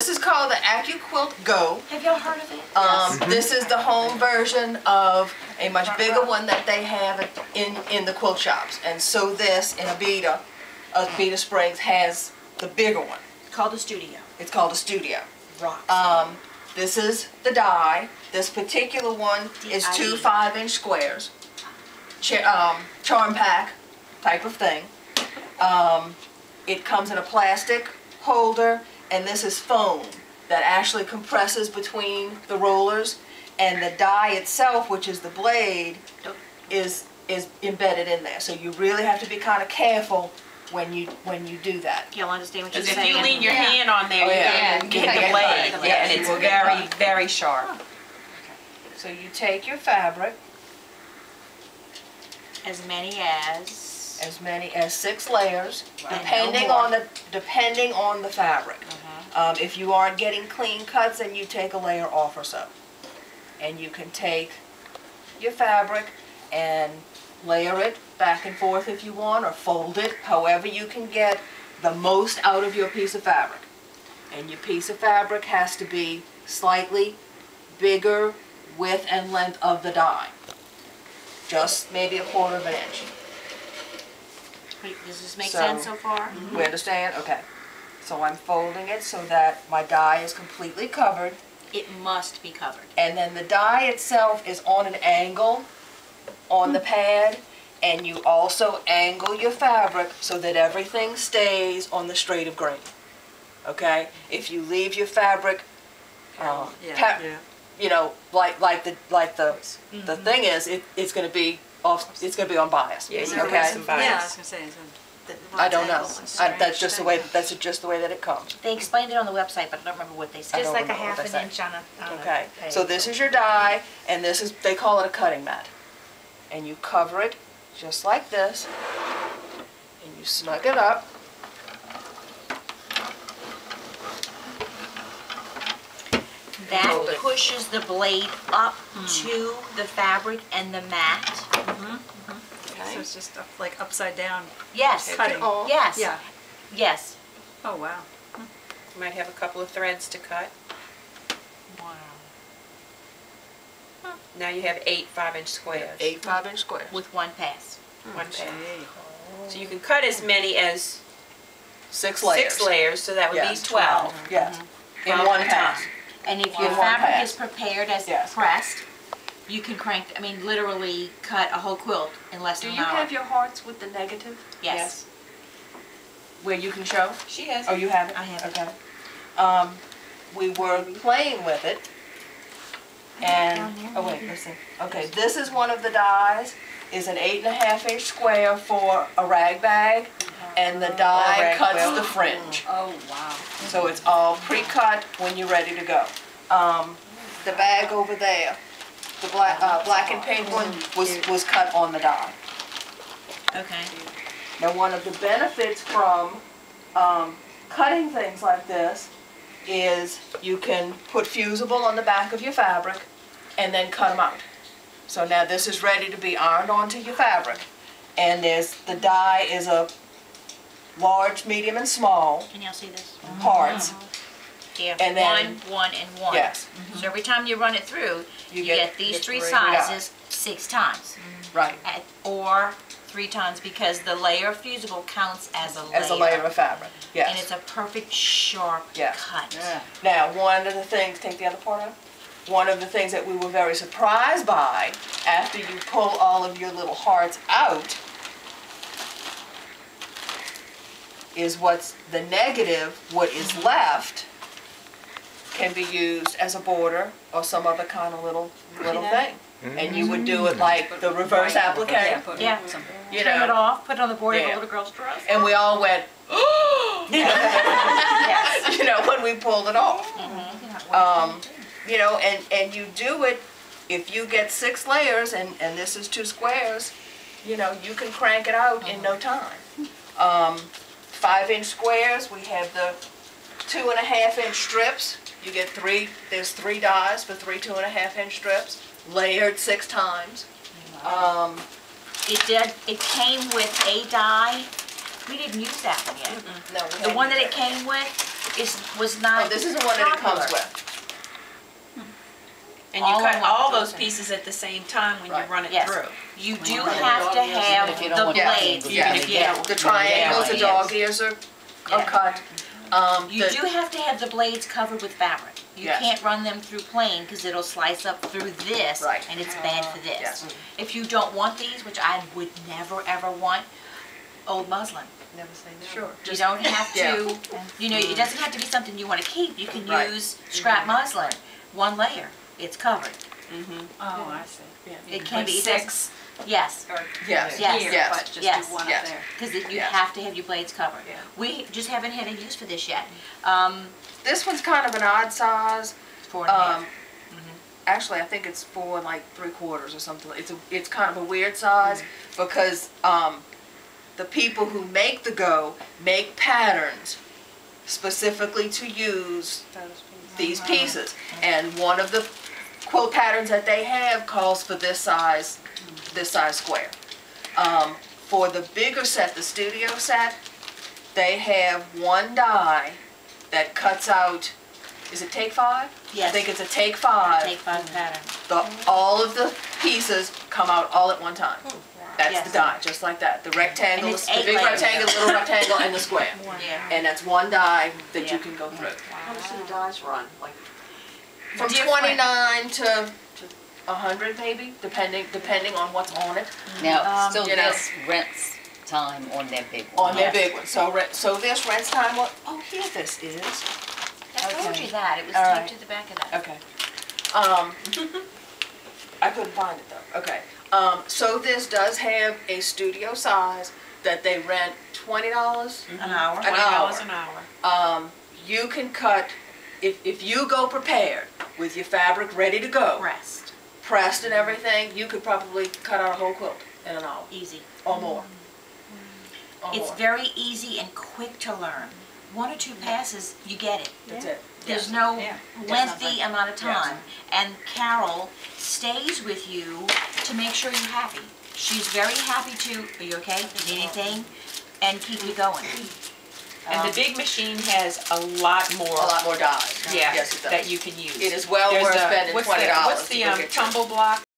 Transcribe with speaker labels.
Speaker 1: This is called the AccuQuilt Go.
Speaker 2: Have y'all heard of it?
Speaker 1: This is the home version of a much bigger one that they have in the quilt shops. And so this in Abita Springs has the bigger one.
Speaker 2: Called the Studio.
Speaker 1: It's called a Studio.
Speaker 2: Rocks.
Speaker 1: This is the die. This particular one is two 5-inch squares. Charm pack type of thing. It comes in a plastic holder, and this is foam that actually compresses between the rollers, and the die itself, which is the blade, is embedded in there. So you really have to be kind of careful when you do that.
Speaker 2: You'll understand what you're
Speaker 3: Because
Speaker 2: saying.
Speaker 3: if you lean your hand on there, you can hit the blade. Yeah, and it's very, very sharp.
Speaker 1: So you take your fabric,
Speaker 2: As many as
Speaker 1: 6 layers, depending on the fabric. If you aren't getting clean cuts, then you take a layer off or so. And you can take your fabric and layer it back and forth if you want, or fold it, however you can get the most out of your piece of fabric. And your piece of fabric has to be slightly bigger width and length of the die. Just maybe 1/4 of an inch.
Speaker 2: Does this make sense so far?
Speaker 1: We understand? Okay. So I'm folding it so that my die is completely covered.
Speaker 2: It must be covered.
Speaker 1: And then the die itself is on an angle on the pad, and you also angle your fabric so that everything stays on the straight of grain. Okay? If you leave your fabric, you know, like the thing is, it's going to be off. It's going to be on bias.
Speaker 3: Yeah,
Speaker 1: okay.
Speaker 3: okay. Some bias.
Speaker 4: Yeah, I was gonna say.
Speaker 1: I don't know. That's just the way. That's just the way that it comes.
Speaker 2: They explained it on the website, but I don't remember what they said.
Speaker 4: Just like a
Speaker 1: remember what
Speaker 4: half
Speaker 1: they
Speaker 4: an
Speaker 1: say.
Speaker 4: inch on a
Speaker 1: Okay.
Speaker 4: page.
Speaker 1: So this is your die, and this is, they call it a cutting mat. And you cover it just like this, and you snug it up.
Speaker 2: That pushes the blade up to the fabric and the mat.
Speaker 4: So it's just like upside down.
Speaker 2: Yes.
Speaker 4: Cutting.
Speaker 2: Yes.
Speaker 4: Yeah.
Speaker 2: Yes.
Speaker 4: Oh wow.
Speaker 3: You might have a couple of threads to cut.
Speaker 2: Wow.
Speaker 3: Now you have 8 5-inch squares.
Speaker 1: 8 5-inch squares.
Speaker 2: With one pass.
Speaker 3: One pass. So you can cut as many as
Speaker 1: 6 layers.
Speaker 3: 6 layers, so that would
Speaker 1: Yes.
Speaker 3: be 12.
Speaker 1: Yes. In
Speaker 3: 12
Speaker 1: one
Speaker 3: at a
Speaker 1: pass.
Speaker 3: time.
Speaker 2: And if your
Speaker 1: On one
Speaker 2: fabric
Speaker 1: pass.
Speaker 2: is prepared as
Speaker 1: Yes.
Speaker 2: pressed, you can crank, I mean, literally cut a whole quilt in less
Speaker 1: Do
Speaker 2: than
Speaker 1: you
Speaker 2: an hour.
Speaker 1: have your hearts with the negative?
Speaker 2: Yes.
Speaker 1: Where you can show?
Speaker 3: She has.
Speaker 1: Oh, you have it?
Speaker 2: I have it.
Speaker 1: Okay. We were playing with it, and, oh wait, let's see. Okay, this is one of the dies, is an 8 1/2-inch square for a rag bag, and the die
Speaker 3: rag
Speaker 1: cuts
Speaker 3: quilt.
Speaker 1: the fringe.
Speaker 4: Oh wow.
Speaker 1: So it's all pre-cut when you're ready to go. The bag over there, the black and pink one, was cut on the die.
Speaker 2: Okay.
Speaker 1: Now, one of the benefits from cutting things like this is you can put fusible on the back of your fabric and then cut them out. So now this is ready to be ironed onto your fabric, and the die is a large, medium, and small
Speaker 2: Can y'all see this?
Speaker 1: parts.
Speaker 2: Yeah.
Speaker 1: And then-
Speaker 2: one, and one.
Speaker 1: Yes.
Speaker 2: So every time you run it through, you get these
Speaker 1: get
Speaker 2: 3
Speaker 1: three
Speaker 2: sizes 6 times.
Speaker 1: Right.
Speaker 2: Or 3 times, because the layer of fusible counts as a layer.
Speaker 1: As a layer of fabric. Yes.
Speaker 2: And it's a perfect sharp
Speaker 1: Yes.
Speaker 2: cut.
Speaker 4: Yeah.
Speaker 1: Now, one of the things, take the other part out. One of the things that we were very surprised by after you pull all of your little hearts out is what's the negative, what is left, can be used as a border or some other kind of little thing. And you would do it like the reverse applique,
Speaker 2: Yeah.
Speaker 1: you
Speaker 2: Trim it
Speaker 1: know.
Speaker 2: off, put it on the border of
Speaker 1: Yeah.
Speaker 2: a little girl's dress.
Speaker 1: And we all went,
Speaker 2: Yes.
Speaker 1: you know, when we pulled it off. You know, and you do it, if you get 6 layers, and this is 2 squares, you know, you can crank it out in no time. 5-inch squares, we have the 2 1/2-inch strips. You get 3, there's 3 dies for 3 2 1/2-inch strips, layered 6 times.
Speaker 2: It came with a die. We didn't use that one yet.
Speaker 1: No, we
Speaker 2: The one that
Speaker 1: haven't
Speaker 2: it came with was not
Speaker 1: Oh, this is the one that it comes
Speaker 2: popular.
Speaker 1: with.
Speaker 3: And you
Speaker 2: All
Speaker 3: cut
Speaker 2: in one.
Speaker 3: all those pieces at the same time when you
Speaker 1: Right.
Speaker 3: run it
Speaker 2: Yes.
Speaker 3: through.
Speaker 2: You do have to have
Speaker 5: if you don't
Speaker 2: the
Speaker 5: want
Speaker 2: blades.
Speaker 5: to,
Speaker 1: Yeah,
Speaker 3: if you
Speaker 1: yeah.
Speaker 3: don't-
Speaker 1: The triangles, the
Speaker 2: Yes.
Speaker 1: dog ears are
Speaker 2: Yeah.
Speaker 1: cut.
Speaker 2: You
Speaker 1: The-
Speaker 2: do have to have the blades covered with fabric. You
Speaker 1: Yes.
Speaker 2: can't run them through plain because it'll slice up through this,
Speaker 1: Right.
Speaker 2: and it's bad for this.
Speaker 1: Yes.
Speaker 2: If you don't want these, which I would never ever want, old muslin.
Speaker 1: Never say no. Sure.
Speaker 2: You don't have
Speaker 1: Yeah.
Speaker 2: to, you know, it doesn't have to be something you want to keep. You can
Speaker 1: Right.
Speaker 2: use scrap muslin, one layer, it's covered.
Speaker 4: Oh, I see.
Speaker 2: It can be, it
Speaker 3: Six.
Speaker 2: Yes,
Speaker 4: Or
Speaker 1: Yes.
Speaker 2: Yes.
Speaker 4: here,
Speaker 1: Yes.
Speaker 4: but just
Speaker 2: Yes.
Speaker 4: do one
Speaker 1: Yes.
Speaker 4: up there.
Speaker 2: because you
Speaker 1: Yes.
Speaker 2: have to have your blades covered.
Speaker 4: Yeah.
Speaker 2: We just haven't had a use for this yet.
Speaker 1: This one's kind of an odd size.
Speaker 2: 4.5.
Speaker 1: Actually, I think it's 4 3/4 or something. It's kind of a weird size because the people who make the Go make patterns specifically to use these pieces. And one of the quilt patterns that they have calls for this size square. For the bigger set, the studio set, they have one die that cuts out, is it take 5?
Speaker 2: Yes.
Speaker 1: I think it's a take 5.
Speaker 2: Take 5 pattern.
Speaker 1: All of the pieces come out all at one time. That's
Speaker 2: Yes.
Speaker 1: the die, just like that. The rectangle,
Speaker 2: And it's
Speaker 1: the
Speaker 2: 8
Speaker 1: big
Speaker 2: layers.
Speaker 1: rectangle, the little rectangle, and the square.
Speaker 2: Yeah.
Speaker 1: And that's one die that
Speaker 2: Yeah.
Speaker 1: you can go through.
Speaker 5: How much do the dies run? Like,
Speaker 1: From
Speaker 2: Different.
Speaker 1: 29 to 100 maybe, depending on what's on it.
Speaker 5: now, still
Speaker 1: you know.
Speaker 5: this rents time on that big one.
Speaker 1: On their
Speaker 2: Yes.
Speaker 1: big one. So this rents time, oh, here this is.
Speaker 2: I told
Speaker 1: Okay.
Speaker 2: you that, it was
Speaker 1: All
Speaker 2: taped
Speaker 1: right.
Speaker 2: to the back of that.
Speaker 1: Okay. I couldn't find it though. Okay. So this does have a studio size that they rent $20
Speaker 2: An hour.
Speaker 1: an hour.
Speaker 3: $20 an hour.
Speaker 1: You can cut, if you go prepared with your fabric ready to go,
Speaker 2: Rest,
Speaker 1: pressed and everything, you could probably cut out a whole quilt in an hour
Speaker 2: easy.
Speaker 1: or more. Or
Speaker 2: It's
Speaker 1: more.
Speaker 2: very easy and quick to learn. 1 or 2 passes, you get it.
Speaker 1: That's it.
Speaker 2: There's
Speaker 1: Yes.
Speaker 2: no
Speaker 3: Yeah.
Speaker 2: lengthy amount of
Speaker 1: Yes.
Speaker 2: time. And Carol stays with you to make sure you're happy. She's very happy to, are you okay? Need anything? And keep you going.
Speaker 3: And the big machine has a lot more.
Speaker 1: A lot more dies.
Speaker 3: Yeah,
Speaker 1: Yes, it does.
Speaker 3: that you can use.
Speaker 1: It is well
Speaker 3: There's
Speaker 1: worth
Speaker 3: a-
Speaker 1: spending
Speaker 3: what's
Speaker 1: $20
Speaker 3: What's
Speaker 1: to
Speaker 3: the
Speaker 1: go get your-
Speaker 3: tumble block